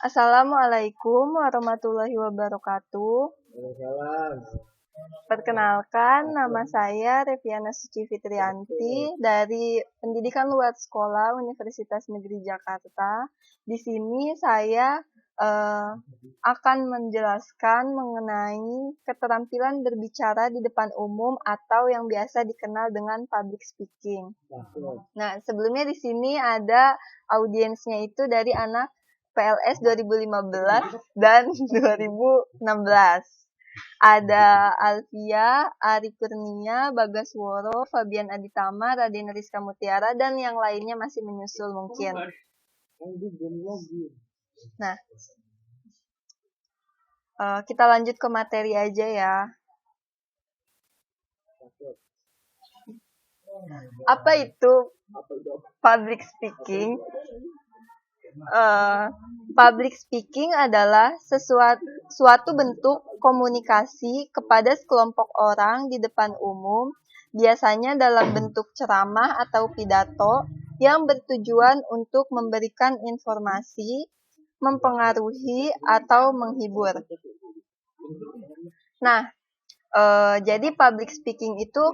Assalamualaikum warahmatullahi wabarakatuh. Waalaikumsalam. Perkenalkan, nama saya Reviana Suci Fitrianti dari Pendidikan Luar Sekolah Universitas Negeri Jakarta. Di sini saya akan menjelaskan mengenai keterampilan berbicara di depan umum atau yang biasa dikenal dengan public speaking. Nah, sebelumnya di sini ada audiensnya itu dari anak PLS 2015 dan 2016. Ada Alfia, Ari Kurnia, Bagasworo, Fabian Aditama, Raden Rizka Mutiara, dan yang lainnya masih menyusul mungkin. Nah, kita lanjut ke materi aja ya. Apa itu public speaking? Public speaking adalah suatu bentuk komunikasi kepada sekelompok orang di depan umum, biasanya dalam bentuk ceramah atau pidato yang bertujuan untuk memberikan informasi, mempengaruhi, atau menghibur. Nah, jadi public speaking itu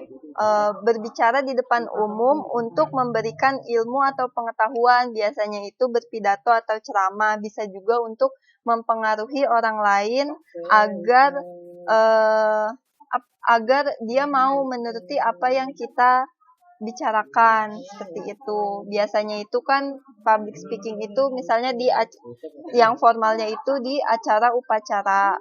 berbicara di depan umum untuk memberikan ilmu atau pengetahuan, biasanya itu berpidato atau ceramah, bisa juga untuk mempengaruhi orang lain agar dia mau menuruti apa yang kita bicarakan, seperti itu. Biasanya itu kan public speaking itu misalnya yang formalnya itu di acara upacara.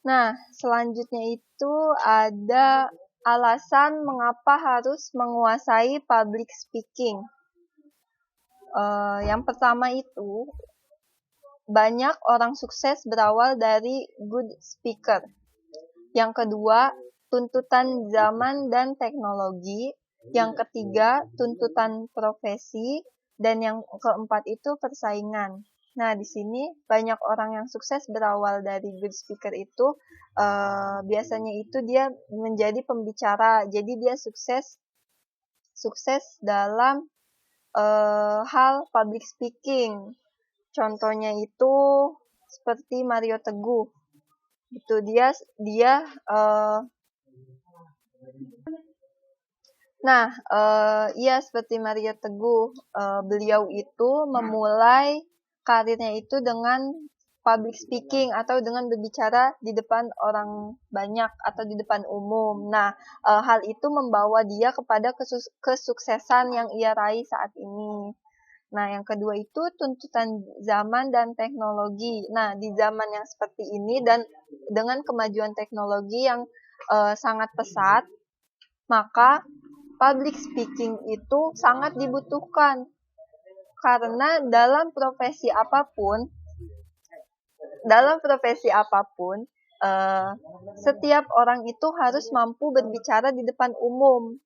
Nah, selanjutnya itu ada alasan mengapa harus menguasai public speaking. Yang pertama itu, banyak orang sukses berawal dari good speaker. Yang kedua, tuntutan zaman dan teknologi. Yang ketiga, tuntutan profesi. Dan yang keempat itu persaingan. Nah, di sini banyak orang yang sukses berawal dari good speaker itu biasanya itu dia menjadi pembicara. Jadi dia sukses dalam hal public speaking. Contohnya itu seperti Mario Teguh. Itu dia seperti Mario Teguh, beliau itu memulai karirnya itu dengan public speaking atau dengan berbicara di depan orang banyak atau di depan umum. Nah, hal itu membawa dia kepada kesuksesan yang ia raih saat ini. Nah, yang kedua itu tuntutan zaman dan teknologi. Nah, di zaman yang seperti ini dan dengan kemajuan teknologi yang sangat pesat, maka public speaking itu sangat dibutuhkan. Karena dalam profesi apapun, setiap orang itu harus mampu berbicara di depan umum,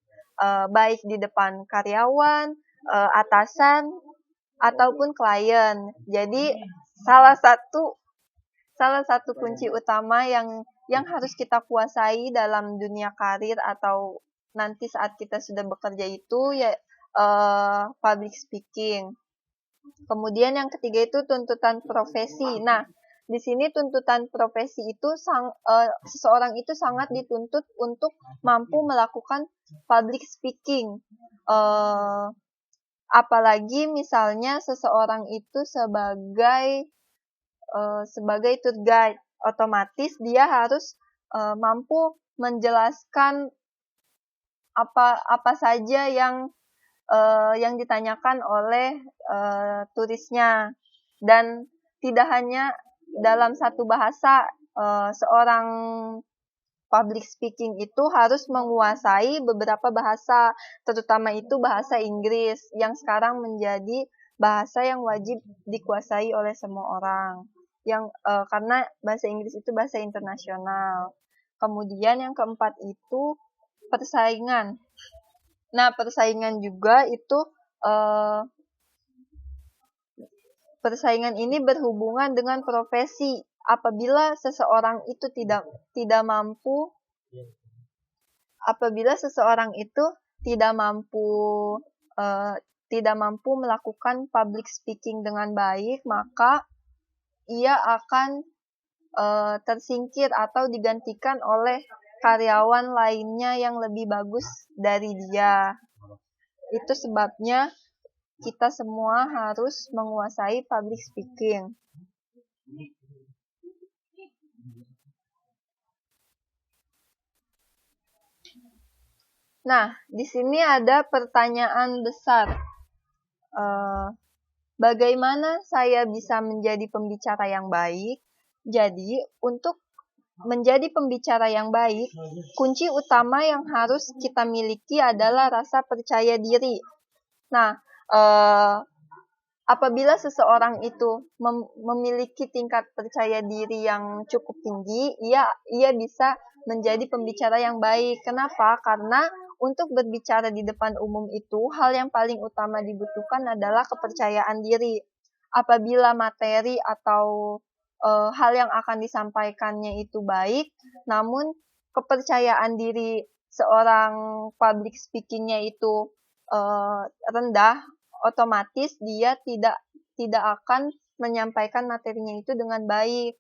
baik di depan karyawan, atasan, ataupun klien. Jadi salah satu kunci utama yang harus kita kuasai dalam dunia karir atau nanti saat kita sudah bekerja itu ya public speaking. Kemudian yang ketiga itu tuntutan profesi. Nah, di sini tuntutan profesi itu seseorang itu sangat dituntut untuk mampu melakukan public speaking. Apalagi misalnya seseorang itu sebagai tour guide, otomatis dia harus mampu menjelaskan apa saja yang ditanyakan oleh turisnya, dan tidak hanya dalam satu bahasa. Seorang public speaking itu harus menguasai beberapa bahasa, terutama itu bahasa Inggris yang sekarang menjadi bahasa yang wajib dikuasai oleh semua orang. Karena bahasa Inggris itu bahasa internasional. Kemudian yang keempat itu persaingan. Nah, persaingan juga itu persaingan ini berhubungan dengan profesi. Apabila seseorang itu tidak mampu apabila seseorang itu tidak mampu melakukan public speaking dengan baik, maka ia akan tersingkir atau digantikan oleh karyawan lainnya yang lebih bagus dari dia. Itu sebabnya kita semua harus menguasai public speaking. Nah, di sini ada pertanyaan besar. Bagaimana saya bisa menjadi pembicara yang baik? Jadi, untuk menjadi pembicara yang baik, kunci utama yang harus kita miliki adalah rasa percaya diri. Nah, apabila seseorang itu memiliki tingkat percaya diri yang cukup tinggi, ia bisa menjadi pembicara yang baik. Kenapa? Karena untuk berbicara di depan umum itu, hal yang paling utama dibutuhkan adalah kepercayaan diri. Apabila materi atau hal yang akan disampaikannya itu baik, namun kepercayaan diri seorang public speaking-nya itu rendah, otomatis dia tidak akan menyampaikan materinya itu dengan baik.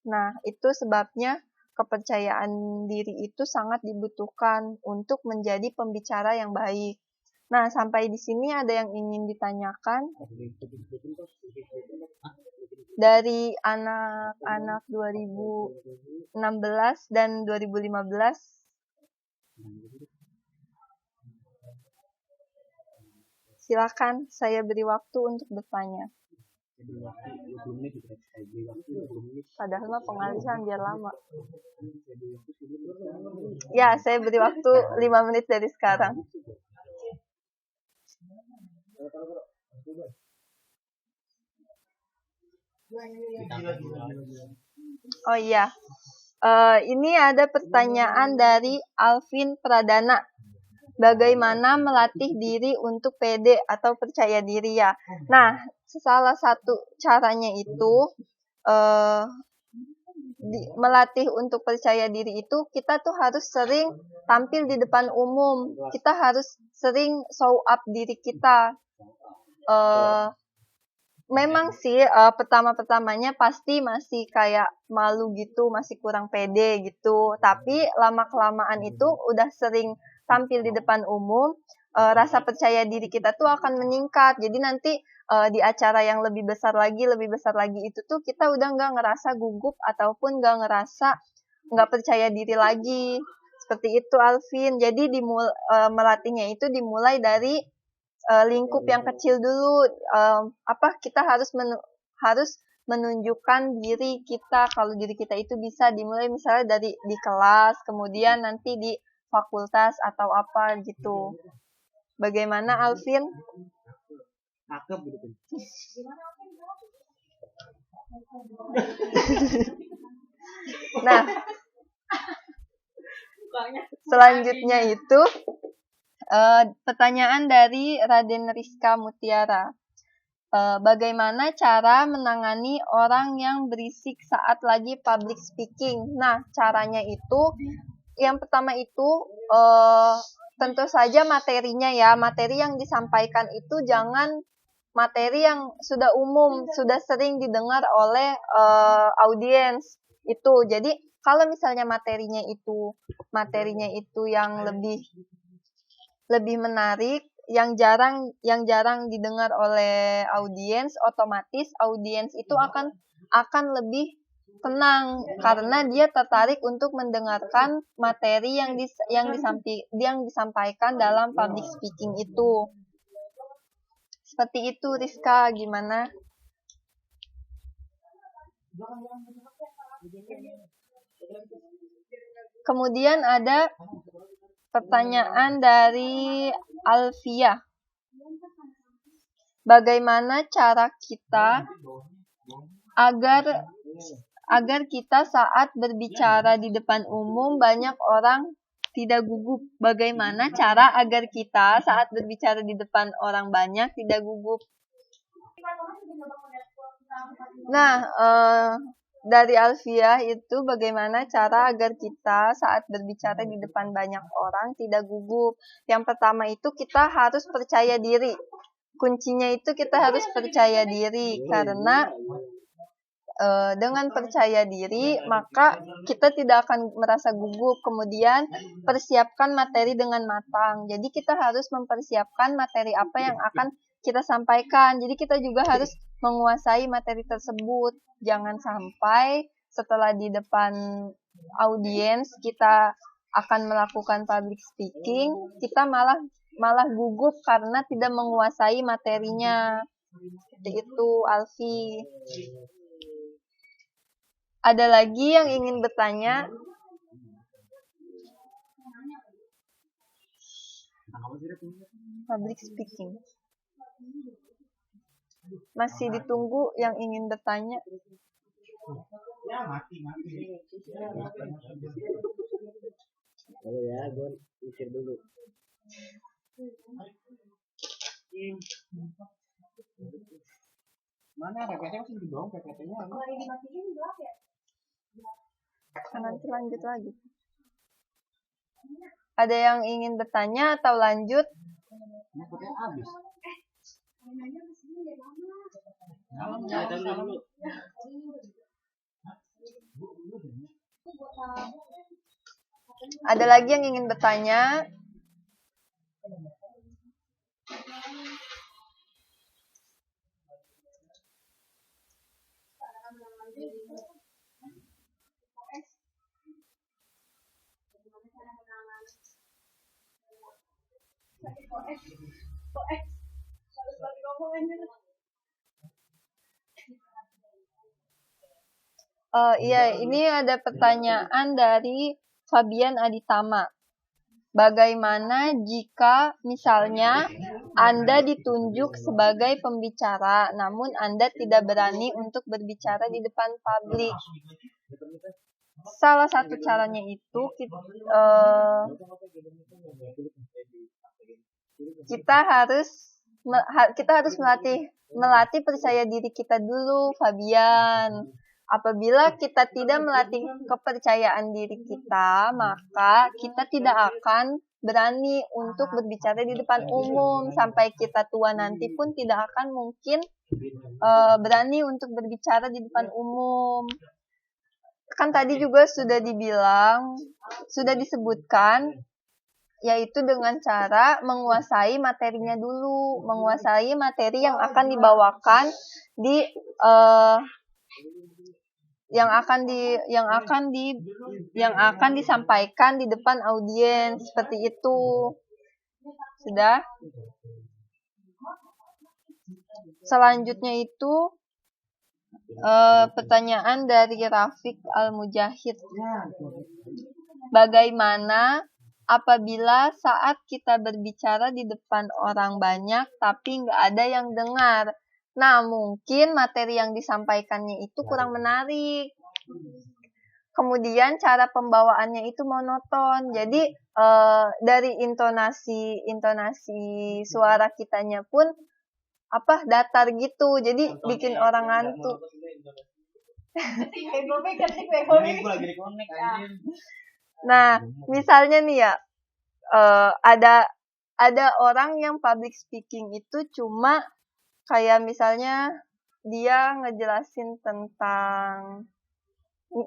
Nah, itu sebabnya kepercayaan diri itu sangat dibutuhkan untuk menjadi pembicara yang baik. Nah, sampai di sini ada yang ingin ditanyakan dari anak-anak 2016 dan 2015. Silakan, saya beri waktu untuk bertanya. Padahal mah pengalihan biar lama. Ya, saya beri waktu 5 menit dari sekarang. Oh iya, ini ada pertanyaan dari Alvin Pradana. Bagaimana melatih diri untuk pede atau percaya diri ya? Nah, salah satu caranya itu melatih untuk percaya diri itu kita tuh harus sering tampil di depan umum. Kita harus sering show up diri kita. Memang sih pertama-pertamanya pasti masih kayak malu gitu, masih kurang pede gitu. Tapi lama-kelamaan itu udah sering tampil di depan umum, rasa percaya diri kita tuh akan meningkat. Jadi nanti di acara yang lebih besar lagi itu tuh kita udah nggak ngerasa gugup ataupun nggak percaya diri lagi. Seperti itu, Alvin. Jadi melatihnya itu dimulai dari lingkup yang kecil dulu. Kita harus menunjukkan diri kita kalau diri kita itu bisa, dimulai misalnya dari di kelas, kemudian nanti di fakultas atau apa gitu. Bagaimana, Alvin? Nah, selanjutnya itu pertanyaan dari Raden Rizka Mutiara. Bagaimana cara menangani orang yang berisik saat lagi public speaking? Nah, caranya itu yang pertama itu tentu saja materinya ya. Materi yang disampaikan itu jangan materi yang sudah umum, sudah sering didengar oleh audiens itu. Jadi kalau misalnya materinya itu yang lebih menarik, yang jarang didengar oleh audiens, otomatis audiens itu akan lebih tenang karena dia tertarik untuk mendengarkan materi yang disampaikan dalam public speaking itu. Seperti itu, Rizka, gimana? Kemudian ada pertanyaan dari Alfia. Bagaimana cara kita agar kita saat berbicara di depan umum banyak orang tidak gugup? Bagaimana cara agar kita saat berbicara di depan orang banyak tidak gugup? Nah, dari Alfiah itu bagaimana cara agar kita saat berbicara di depan banyak orang tidak gugup. Yang pertama itu kita harus percaya diri. Kuncinya itu kita harus percaya diri karena dengan percaya diri maka kita tidak akan merasa gugup. Kemudian persiapkan materi dengan matang. Jadi kita harus mempersiapkan materi apa yang akan kita sampaikan. Jadi kita juga harus menguasai materi tersebut. Jangan sampai setelah di depan audiens kita akan melakukan public speaking, kita malah gugup karena tidak menguasai materinya. Seperti itu, Alfi. Ada lagi yang ingin bertanya? Public speaking. Masih ditunggu yang ingin bertanya. Oh ya, gue mikir dulu. Mana PPT masih di bawah PPT-nya? Kalau dimatiin gelap ya? Nanti lanjut lagi. Ada yang ingin bertanya atau lanjut? Maksudnya habis. Dulu. Ada lagi yang ingin bertanya? Iya, ini ada pertanyaan dari Fabian Aditama. Bagaimana jika misalnya Anda ditunjuk sebagai pembicara, namun Anda tidak berani untuk berbicara di depan publik? Salah satu caranya itu kita harus melatih percaya diri kita dulu, Fabian. Apabila kita tidak melatih kepercayaan diri kita, maka kita tidak akan berani untuk berbicara di depan umum. Sampai kita tua nanti pun tidak akan mungkin berani untuk berbicara di depan umum. Kan tadi juga sudah disebutkan, yaitu dengan cara menguasai materinya dulu, menguasai materi yang akan dibawakan yang akan disampaikan di depan audiens, seperti itu. Sudah? Selanjutnya itu pertanyaan dari Rafiq Al-Mujahid. Bagaimana apabila saat kita berbicara di depan orang banyak tapi nggak ada yang dengar? Nah, mungkin materi yang disampaikannya itu kurang menarik. Kemudian cara pembawaannya itu monoton. Jadi dari intonasi suara kitanya pun datar gitu. Jadi bikin orang ngantuk. Nah, misalnya nih ya, ada orang yang public speaking itu cuma kayak misalnya dia ngejelasin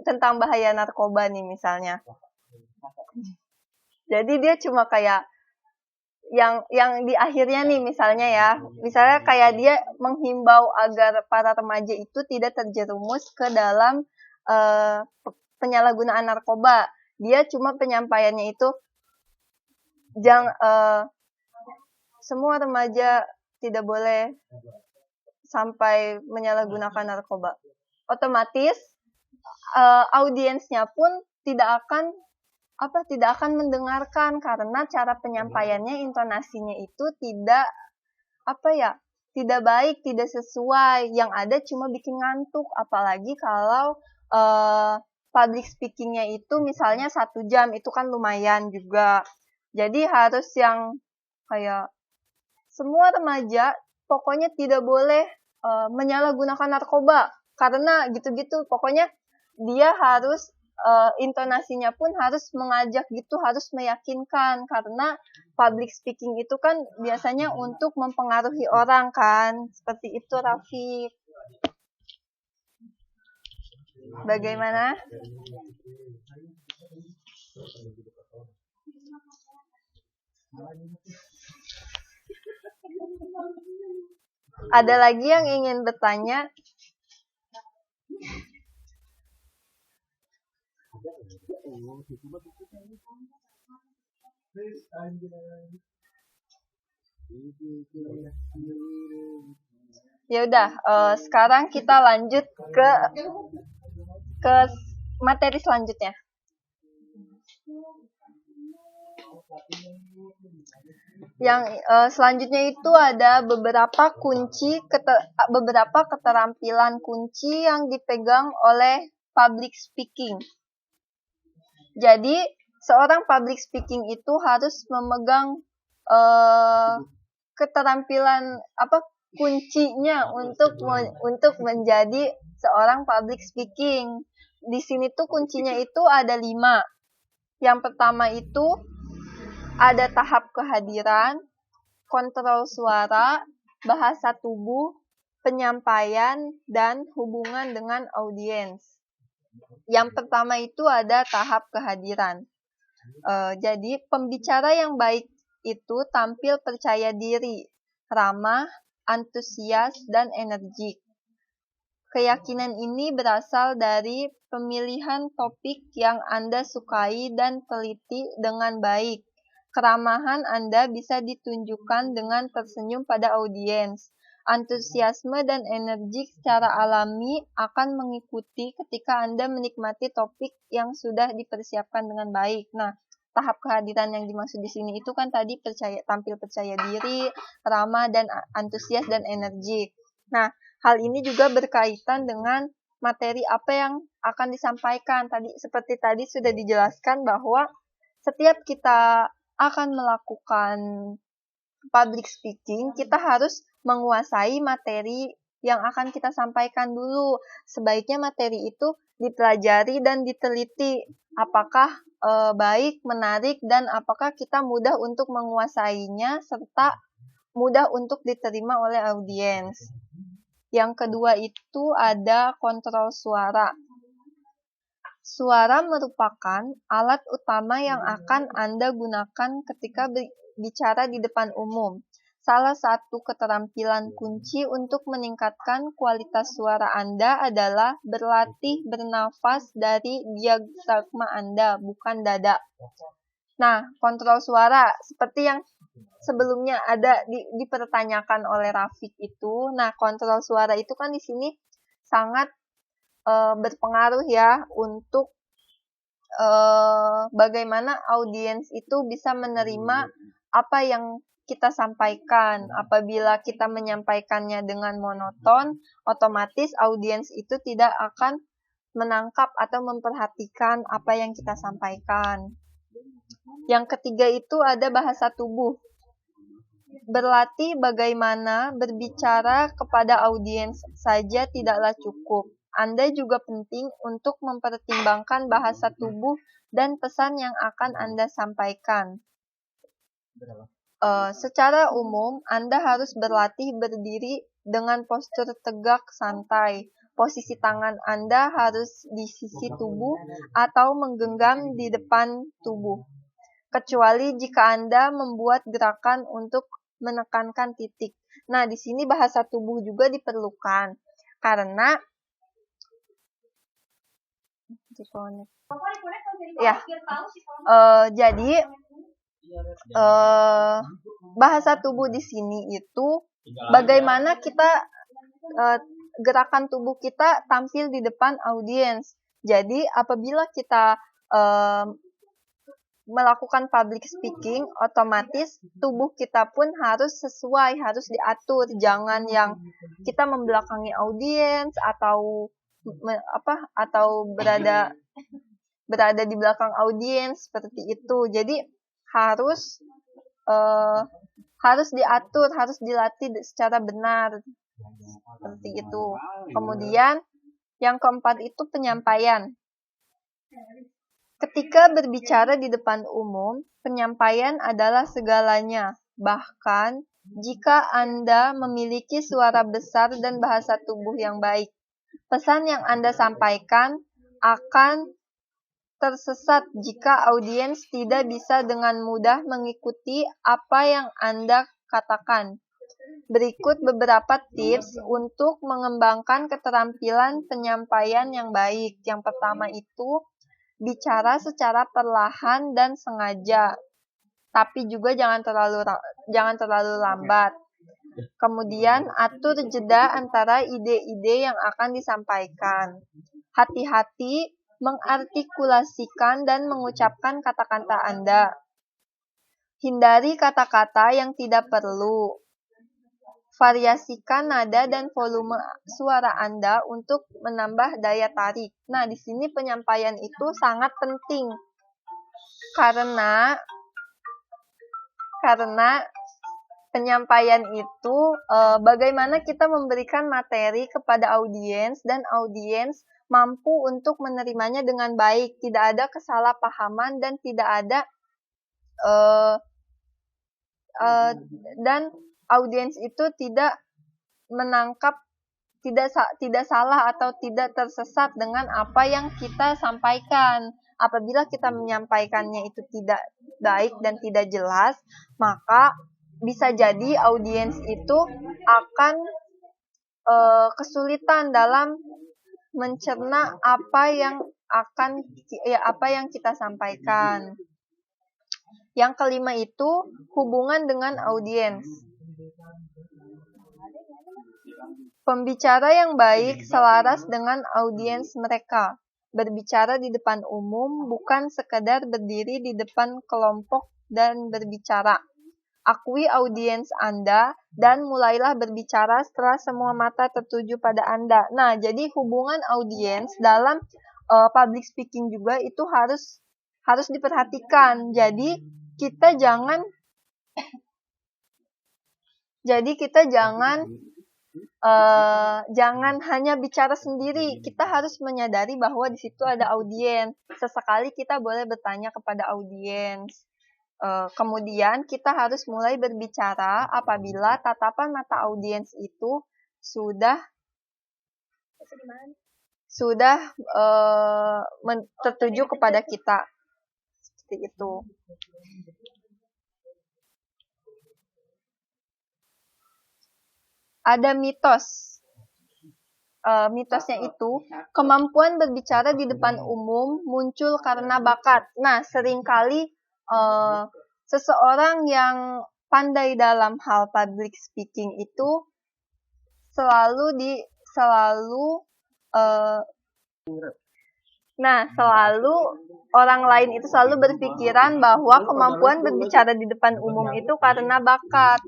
tentang bahaya narkoba nih misalnya. Jadi dia cuma kayak yang di akhirnya nih misalnya kayak dia menghimbau agar para remaja itu tidak terjerumus ke dalam penyalahgunaan narkoba. Dia cuma penyampaiannya itu semua remaja tidak boleh sampai menyalahgunakan narkoba. Otomatis audiensnya pun tidak akan mendengarkan karena cara penyampaiannya, intonasinya itu tidak baik, tidak sesuai. Yang ada cuma bikin ngantuk, apalagi kalau public speakingnya itu misalnya 1 jam, itu kan lumayan juga. Jadi harus yang kayak semua remaja pokoknya tidak boleh menyalahgunakan narkoba karena gitu-gitu. Pokoknya dia harus intonasinya pun harus mengajak gitu, harus meyakinkan, karena public speaking itu kan biasanya untuk mempengaruhi orang kan, seperti itu Rafiq. Bagaimana? Ada lagi yang ingin bertanya? Ya udah, sekarang kita lanjut ke materi selanjutnya. Yang selanjutnya itu ada beberapa keterampilan kunci yang dipegang oleh public speaking. Jadi, seorang public speaking itu harus memegang keterampilan kuncinya untuk menjadi seorang public speaking. Di sini tuh kuncinya itu ada 5. Yang pertama itu ada tahap kehadiran, kontrol suara, bahasa tubuh, penyampaian, dan hubungan dengan audiens. Yang pertama itu ada tahap kehadiran. Jadi, pembicara yang baik itu tampil percaya diri, ramah, antusias, dan energik. Keyakinan ini berasal dari pemilihan topik yang Anda sukai dan teliti dengan baik. Keramahan Anda bisa ditunjukkan dengan tersenyum pada audiens. Antusiasme dan energik secara alami akan mengikuti ketika Anda menikmati topik yang sudah dipersiapkan dengan baik. Nah, tahap kehadiran yang dimaksud di sini itu kan tadi tampil percaya diri, ramah, dan antusias dan energik. Nah, hal ini juga berkaitan dengan materi apa yang akan disampaikan. Seperti tadi sudah dijelaskan bahwa setiap kita akan melakukan public speaking, kita harus menguasai materi yang akan kita sampaikan dulu. Sebaiknya materi itu dipelajari dan diteliti. Apakah baik, menarik, dan apakah kita mudah untuk menguasainya, serta mudah untuk diterima oleh audiens. Yang kedua itu ada kontrol suara. Suara merupakan alat utama yang akan Anda gunakan ketika bicara di depan umum. Salah satu keterampilan kunci untuk meningkatkan kualitas suara Anda adalah berlatih bernafas dari diafragma Anda, bukan dada. Nah, kontrol suara seperti yang sebelumnya ada dipertanyakan oleh Rafiq itu. Nah, kontrol suara itu kan di sini sangat berpengaruh ya untuk bagaimana audiens itu bisa menerima apa yang kita sampaikan. Apabila kita menyampaikannya dengan monoton, otomatis audiens itu tidak akan menangkap atau memperhatikan apa yang kita sampaikan. Yang ketiga itu ada bahasa tubuh. Berlatih bagaimana berbicara kepada audiens saja tidaklah cukup. Anda juga penting untuk mempertimbangkan bahasa tubuh dan pesan yang akan Anda sampaikan. Secara umum, Anda harus berlatih berdiri dengan postur tegak santai. Posisi tangan Anda harus di sisi tubuh atau menggenggam di depan tubuh. Kecuali jika Anda membuat gerakan untuk menekankan titik. Nah, di sini bahasa tubuh juga diperlukan karena jadi bahasa tubuh di sini itu bagaimana kita gerakan tubuh kita tampil di depan audiens. Jadi apabila kita melakukan public speaking, otomatis tubuh kita pun harus sesuai, harus diatur. Jangan yang kita membelakangi audiens atau berada di belakang audiens seperti itu. Jadi harus diatur, harus dilatih secara benar seperti itu. Kemudian Yang keempat itu penyampaian. Ketika berbicara di depan umum, penyampaian adalah segalanya. Bahkan, jika Anda memiliki suara besar dan bahasa tubuh yang baik, pesan yang Anda sampaikan akan tersesat jika audiens tidak bisa dengan mudah mengikuti apa yang Anda katakan. Berikut beberapa tips untuk mengembangkan keterampilan penyampaian yang baik. Yang pertama itu, bicara secara perlahan dan sengaja, tapi juga jangan terlalu lambat. Kemudian, atur jeda antara ide-ide yang akan disampaikan. Hati-hati mengartikulasikan dan mengucapkan kata-kata Anda. Hindari kata-kata yang tidak perlu. Variasikan nada dan volume suara Anda untuk menambah daya tarik. Nah, di sini penyampaian itu sangat penting karena penyampaian itu bagaimana kita memberikan materi kepada audiens dan audiens mampu untuk menerimanya dengan baik, tidak ada kesalahpahaman dan tidak ada dan audiens itu tidak menangkap tidak salah atau tidak tersesat dengan apa yang kita sampaikan. Apabila kita menyampaikannya itu tidak baik dan tidak jelas, maka bisa jadi audiens itu akan kesulitan dalam mencerna apa yang kita sampaikan. Yang kelima itu hubungan dengan audiens. Pembicara yang baik selaras dengan audiens mereka. Berbicara di depan umum bukan sekadar berdiri di depan kelompok dan berbicara. Akui audiens Anda dan mulailah berbicara setelah semua mata tertuju pada Anda. Nah, jadi hubungan audiens dalam public speaking juga itu harus diperhatikan. Jadi kita jangan hanya bicara sendiri. Kita harus menyadari bahwa di situ ada audiens. Sesekali kita boleh bertanya kepada audiens. Kemudian kita harus mulai berbicara apabila tatapan mata audiens itu sudah tertuju kepada kita. Seperti itu. Ada mitos. Mitosnya itu, kemampuan berbicara di depan umum muncul karena bakat. Nah, seringkali seseorang yang pandai dalam hal public speaking itu selalu orang lain itu selalu berpikiran bahwa kemampuan berbicara di depan umum itu karena bakat.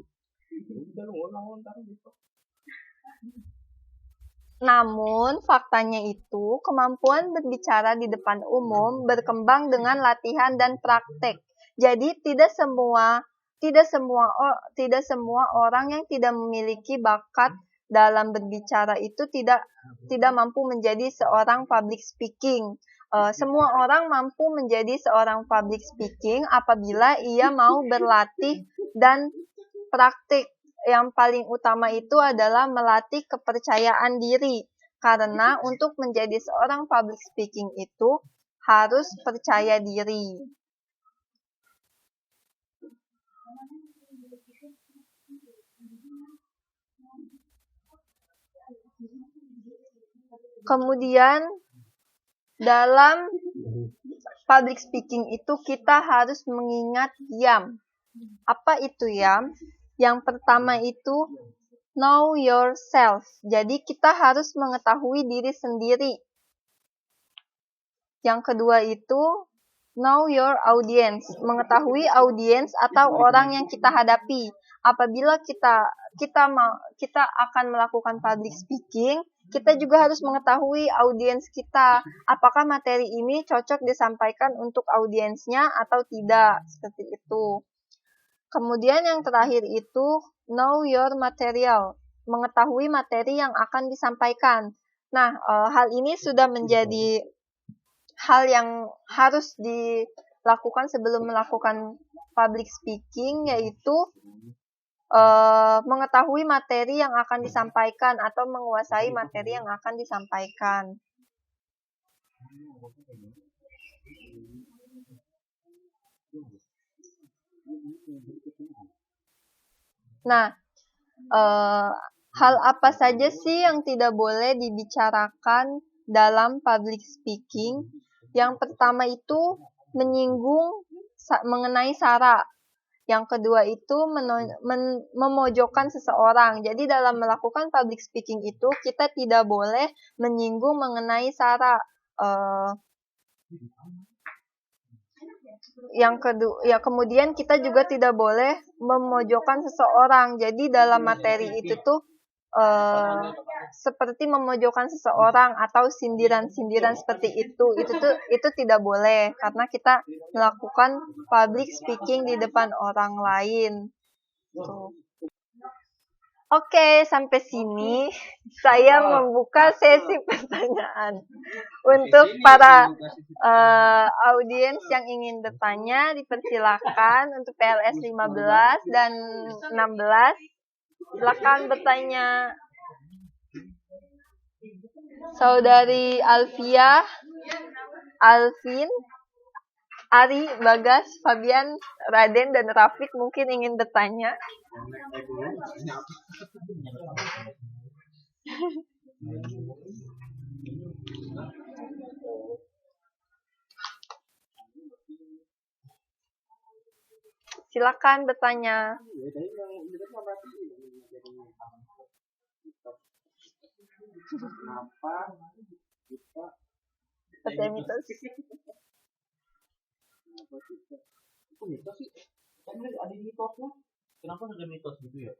Namun, faktanya itu, kemampuan berbicara di depan umum berkembang dengan latihan dan praktek. Jadi, tidak semua orang yang tidak memiliki bakat dalam berbicara itu tidak mampu menjadi seorang public speaking. Semua orang mampu menjadi seorang public speaking apabila ia mau berlatih dan praktik. Yang paling utama itu adalah melatih kepercayaan diri. Karena untuk menjadi seorang public speaking itu harus percaya diri. Kemudian dalam public speaking itu kita harus mengingat YAM. Apa itu YAM? Yang pertama itu know yourself. Jadi kita harus mengetahui diri sendiri. Yang kedua itu know your audience. Mengetahui audiens atau orang yang kita hadapi. Apabila kita akan melakukan public speaking, kita juga harus mengetahui audiens kita. Apakah materi ini cocok disampaikan untuk audiensnya atau tidak. Seperti itu. Kemudian yang terakhir itu know your material, mengetahui materi yang akan disampaikan. Nah, hal ini sudah menjadi hal yang harus dilakukan sebelum melakukan public speaking, yaitu mengetahui materi yang akan disampaikan atau menguasai materi yang akan disampaikan. Nah, hal apa saja sih yang tidak boleh dibicarakan dalam public speaking? Yang pertama itu menyinggung mengenai sara. Yang kedua itu memojokkan seseorang. Jadi dalam melakukan public speaking itu kita tidak boleh menyinggung mengenai sara. Yang kedua, ya kemudian kita juga tidak boleh memojokkan seseorang. Jadi dalam materi itu tuh seperti memojokkan seseorang atau sindiran-sindiran seperti itu tidak boleh karena kita melakukan public speaking di depan orang lain. Tuh. Oke, sampai sini saya membuka sesi pertanyaan. Untuk para audiens yang ingin bertanya, dipersilakan untuk PLS 15 dan 16. Silakan bertanya. Saudari Alfia, Alvin, Ari, Bagas, Fabian, Raden, dan Rafiq mungkin ingin bertanya. Silakan bertanya. Kenapa kita Percaya mitos? Itu mitos sih? Kan ada mitosnya. Kenapa ada mitos gitu ya?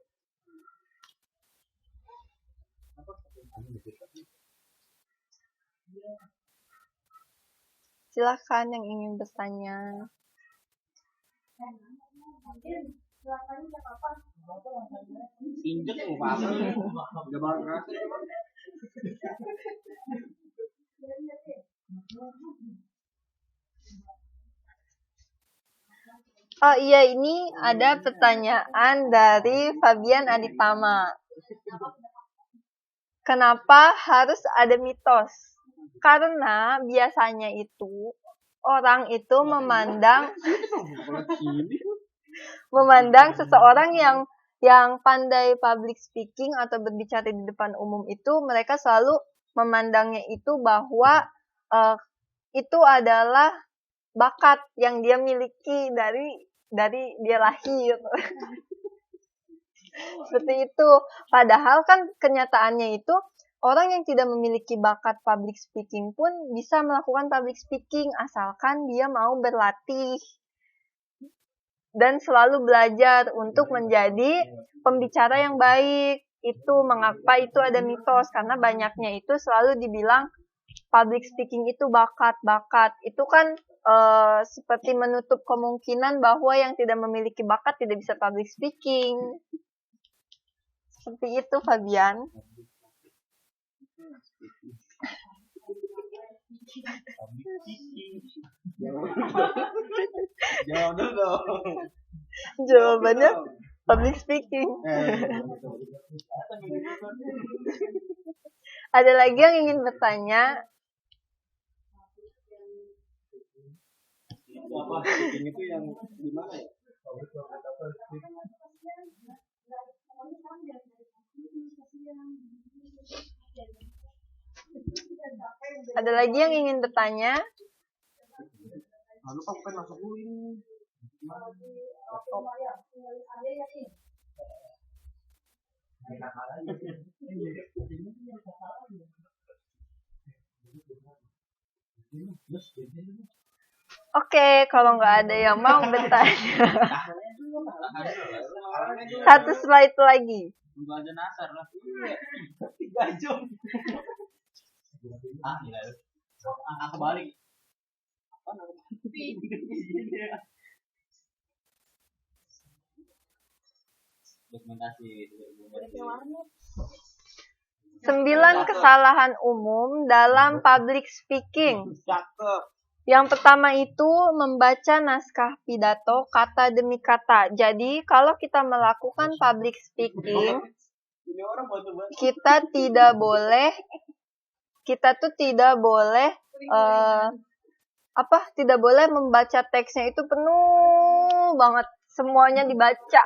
Silakan yang ingin bertanya. Injek tuh apa? Udah banget. Oh iya, ini ada pertanyaan dari Fabian Aditama. Kenapa harus ada mitos? Karena biasanya itu orang itu memandang seseorang yang pandai public speaking atau berbicara di depan umum itu, mereka selalu memandangnya itu bahwa itu adalah bakat yang dia miliki dari dia lahir. Seperti itu. Padahal kan kenyataannya itu orang yang tidak memiliki bakat public speaking pun bisa melakukan public speaking asalkan dia mau berlatih dan selalu belajar untuk menjadi pembicara yang baik. Itu mengapa itu ada mitos, karena banyaknya itu selalu dibilang public speaking itu bakat. Itu kan seperti menutup kemungkinan bahwa yang tidak memiliki bakat tidak bisa public speaking. Seperti itu, Fabian. Jawab dulu. Jawabannya public speaking. Ada lagi yang ingin bertanya? Apa speaking itu yang gimana ya? Ada lagi yang ingin bertanya? Lalu kan masuk dulu ini. Oke, kalau nggak ada yang mau bertanya. Satu slide lagi. Nggak ada nasar lah. 3 jam. Gila. Angka kebalik. Apa namanya? Dokumentasi. 9 kesalahan umum dalam public speaking. Cakep. Yang pertama itu membaca naskah pidato kata demi kata. Jadi kalau kita melakukan public speaking, Ini orang bantu-bantu. kita tuh tidak boleh tidak boleh membaca teksnya itu penuh banget, semuanya dibaca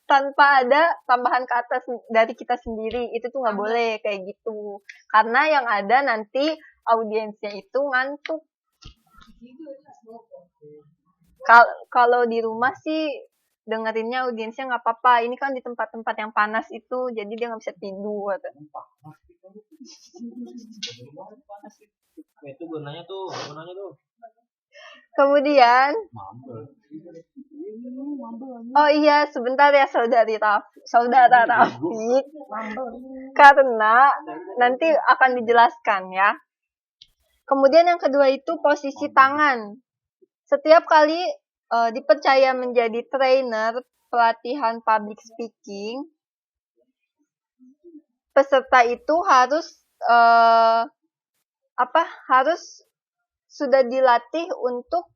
tanpa ada tambahan kata dari kita sendiri. Itu tuh nggak boleh kayak gitu, karena yang ada nanti audiensnya itu ngantuk. Kalau di rumah sih dengerinnya audiensnya nggak apa-apa. Ini kan di tempat-tempat yang panas itu, jadi dia nggak bisa tidur. Itu gunanya tuh. Kemudian, Mambel. oh iya, sebentar ya saudara Rafiq, karena nanti akan dijelaskan ya. Kemudian yang kedua itu posisi tangan. Setiap kali dipercaya menjadi trainer pelatihan public speaking, peserta itu harus sudah dilatih untuk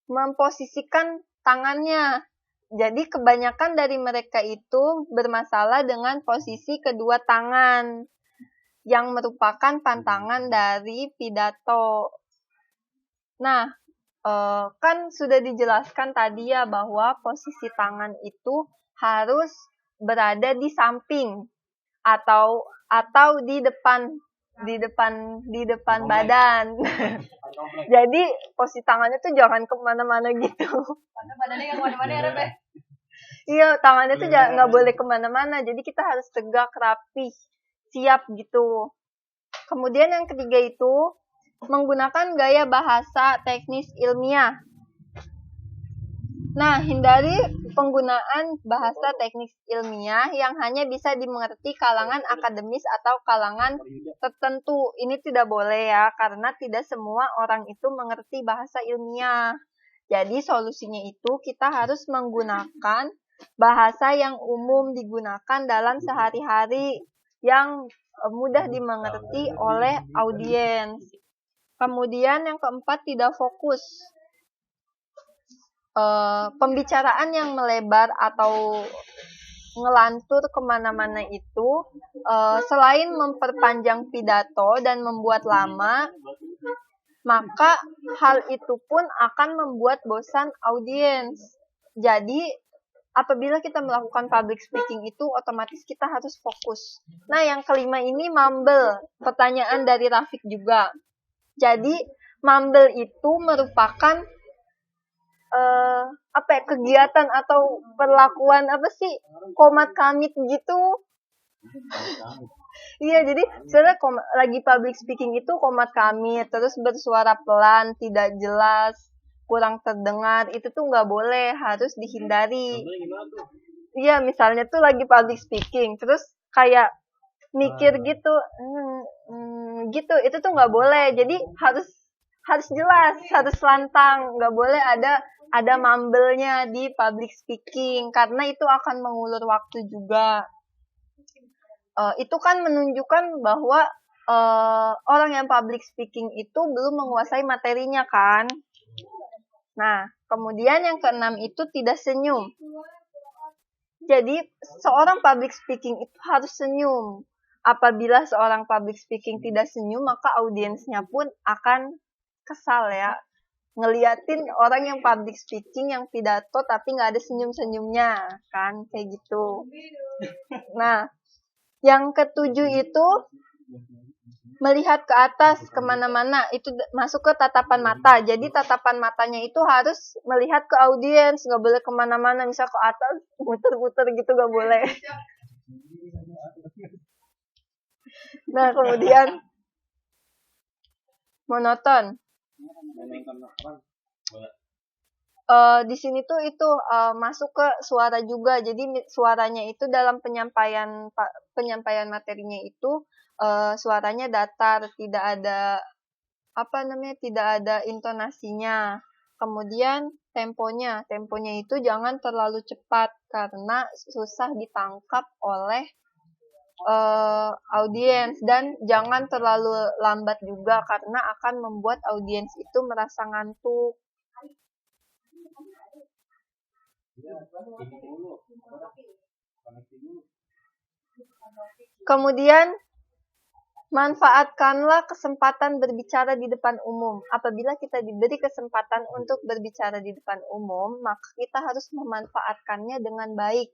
memposisikan tangannya. Jadi kebanyakan dari mereka itu bermasalah dengan posisi kedua tangan yang merupakan pantangan dari pidato. Nah, kan sudah dijelaskan tadi ya bahwa posisi tangan itu harus berada di samping atau di depan badan. Jadi posisi tangannya tuh jangan kemana-mana gitu. Badannya nggak kemana-mana ya, Rebe? Iya, tangannya tuh nggak boleh kemana-mana. Jadi kita harus tegak, rapi, siap gitu. Kemudian yang ketiga itu menggunakan gaya bahasa teknis ilmiah. Nah, hindari penggunaan bahasa teknis ilmiah yang hanya bisa dimengerti kalangan akademis atau kalangan tertentu. Ini tidak boleh ya, karena tidak semua orang itu mengerti bahasa ilmiah. Jadi solusinya itu kita harus menggunakan bahasa yang umum digunakan dalam sehari-hari yang mudah dimengerti oleh audiens. Kemudian yang keempat, tidak fokus. Pembicaraan yang melebar atau ngelantur kemana-mana itu selain memperpanjang pidato dan membuat lama, maka hal itu pun akan membuat bosan audiens. Jadi apabila kita melakukan public speaking itu otomatis kita harus fokus. Nah, yang kelima ini mumble. Pertanyaan dari Rafiq juga. Jadi mumble itu merupakan kegiatan atau perlakuan komat kamit gitu. Iya, jadi sebenarnya lagi public speaking itu komat kamit, terus bersuara pelan, tidak jelas, kurang terdengar, itu tuh nggak boleh, harus dihindari. Iya, misalnya tuh lagi public speaking, terus kayak mikir gitu, gitu, itu tuh nggak boleh. Jadi harus jelas, harus lantang, nggak boleh ada mumble-nya di public speaking, karena itu akan mengulur waktu juga. Itu kan menunjukkan bahwa orang yang public speaking itu belum menguasai materinya kan. Nah, kemudian yang keenam itu tidak senyum. Jadi seorang public speaking itu harus senyum. Apabila seorang public speaking tidak senyum, maka audiensnya pun akan kesal ya. Ngeliatin orang yang public speaking yang pidato tapi nggak ada senyum-senyumnya kan, kayak gitu. Nah, yang ketujuh itu melihat ke atas kemana-mana, itu masuk ke tatapan mata. Jadi tatapan matanya itu harus melihat ke audiens, nggak boleh kemana-mana, misal ke atas muter-muter gitu nggak boleh. Nah, kemudian monoton. Di sini tuh itu masuk ke suara juga. Jadi suaranya itu dalam penyampaian materinya itu suaranya datar, tidak ada tidak ada intonasinya. Kemudian temponya itu jangan terlalu cepat karena susah ditangkap oleh audiens, dan jangan terlalu lambat juga karena akan membuat audiens itu merasa ngantuk. Kemudian manfaatkanlah kesempatan berbicara di depan umum. Apabila kita diberi kesempatan untuk berbicara di depan umum, maka kita harus memanfaatkannya dengan baik.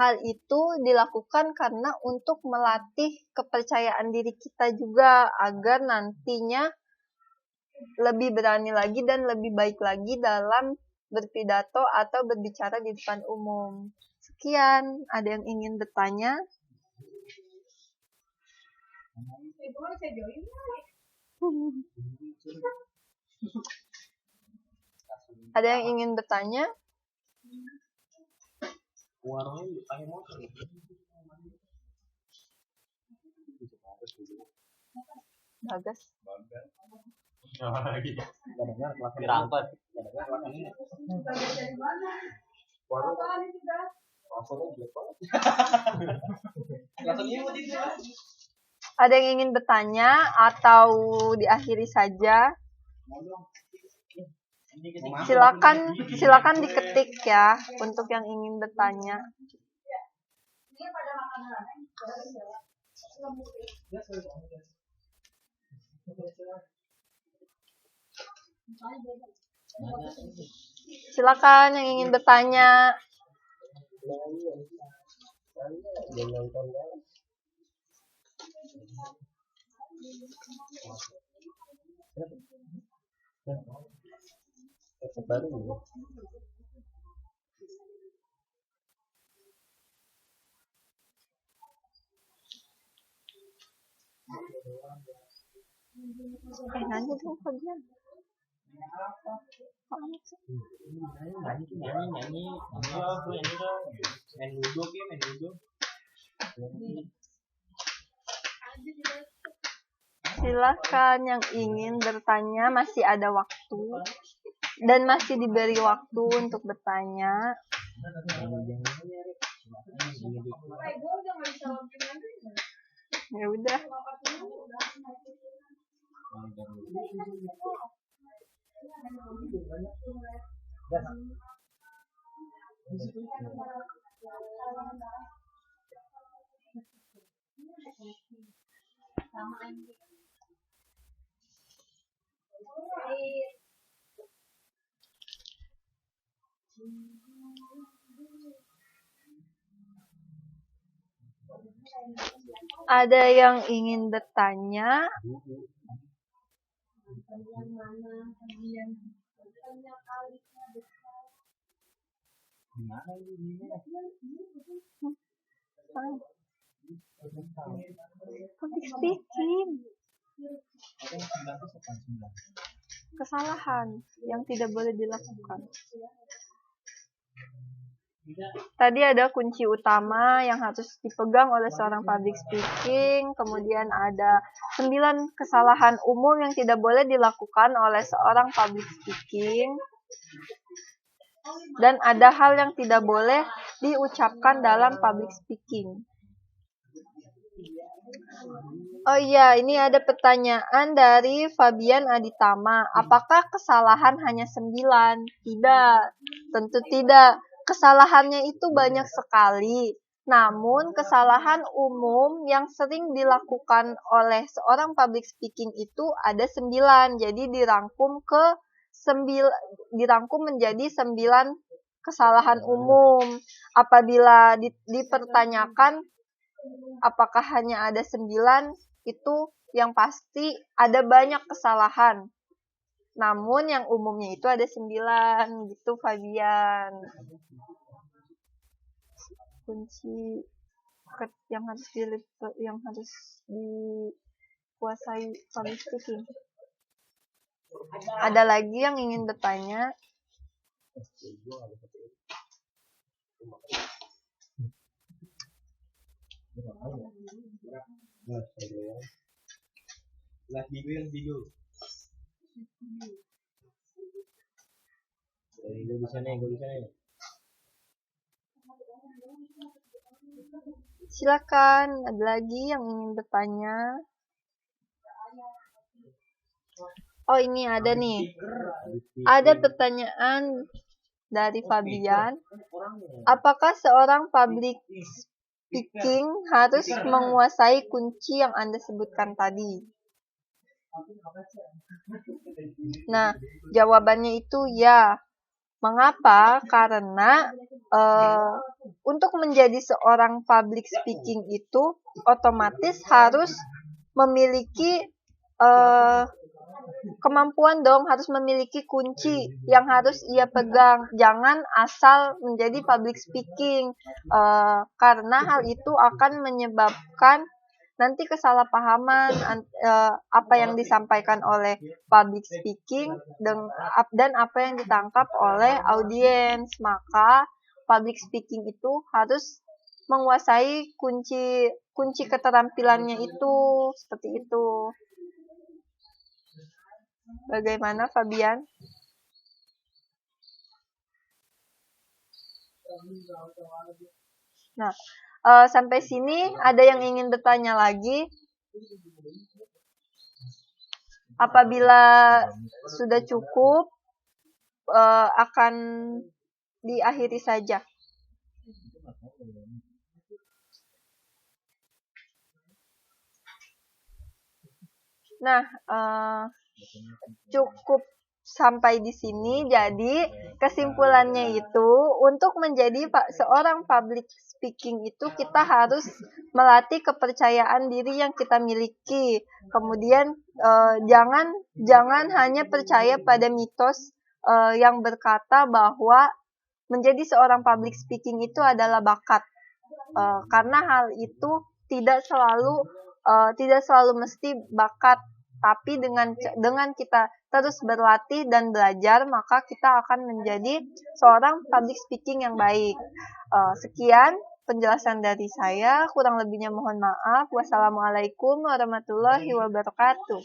Hal itu dilakukan karena untuk melatih kepercayaan diri kita juga agar nantinya lebih berani lagi dan lebih baik lagi dalam berpidato atau berbicara di depan umum. Sekian, ada yang ingin bertanya? Ada yang ingin bertanya? Warungnya pakai motor. Bagas. Dirangkut. Ada yang ingin bertanya atau diakhiri saja? Silakan diketik ya untuk yang ingin bertanya. Silakan yang ingin bertanya. Nanya dong Fabian. Nyanyi dong. Main ludo. Silakan yang ingin bertanya, masih ada waktu dan masih diberi waktu untuk bertanya. Ya udah. Ada yang ingin bertanya? Public speaking. Kesalahan yang tidak boleh dilakukan. Tadi ada kunci utama yang harus dipegang oleh seorang public speaking, kemudian ada 9 kesalahan umum yang tidak boleh dilakukan oleh seorang public speaking, dan ada hal yang tidak boleh diucapkan dalam public speaking. Oh iya, ini ada pertanyaan dari Fabian Aditama. Apakah kesalahan hanya 9? Tidak, tentu tidak. Kesalahannya itu banyak sekali. Namun, kesalahan umum yang sering dilakukan oleh seorang public speaking itu ada 9. Jadi dirangkum menjadi 9 kesalahan umum. Apabila dipertanyakan apakah hanya ada 9, itu yang pasti ada banyak kesalahan. Namun yang umumnya itu ada 9, gitu Fabian. Kunci yang harus dikuasai public speaking. Ada lagi yang ingin bertanya? Gue bisa nih. Silakan, ada lagi yang ingin bertanya? Oh, ini ada nih. Ada pertanyaan dari Fabian. Apakah seorang public speaking harus menguasai kunci yang Anda sebutkan tadi? Nah, jawabannya itu ya. Mengapa? Karena untuk menjadi seorang public speaking itu otomatis harus memiliki kemampuan dong, harus memiliki kunci yang harus ia pegang. Jangan asal menjadi public speaking, karena hal itu akan menyebabkan nanti kesalahpahaman apa yang disampaikan oleh public speaking dan apa yang ditangkap oleh audiens. Maka public speaking itu harus menguasai kunci keterampilannya itu, seperti itu. Bagaimana, Fabian? Nah, sampai sini ada yang ingin bertanya lagi? Apabila sudah cukup, akan diakhiri saja. Nah, cukup sampai di sini. Jadi kesimpulannya itu untuk menjadi seorang public speaking itu kita harus melatih kepercayaan diri yang kita miliki. Kemudian jangan hanya percaya pada mitos yang berkata bahwa menjadi seorang public speaking itu adalah bakat. Karena hal itu tidak selalu mesti bakat. Tapi dengan kita terus berlatih dan belajar, maka kita akan menjadi seorang public speaking yang baik. Sekian penjelasan dari saya, kurang lebihnya mohon maaf. Wassalamualaikum warahmatullahi wabarakatuh.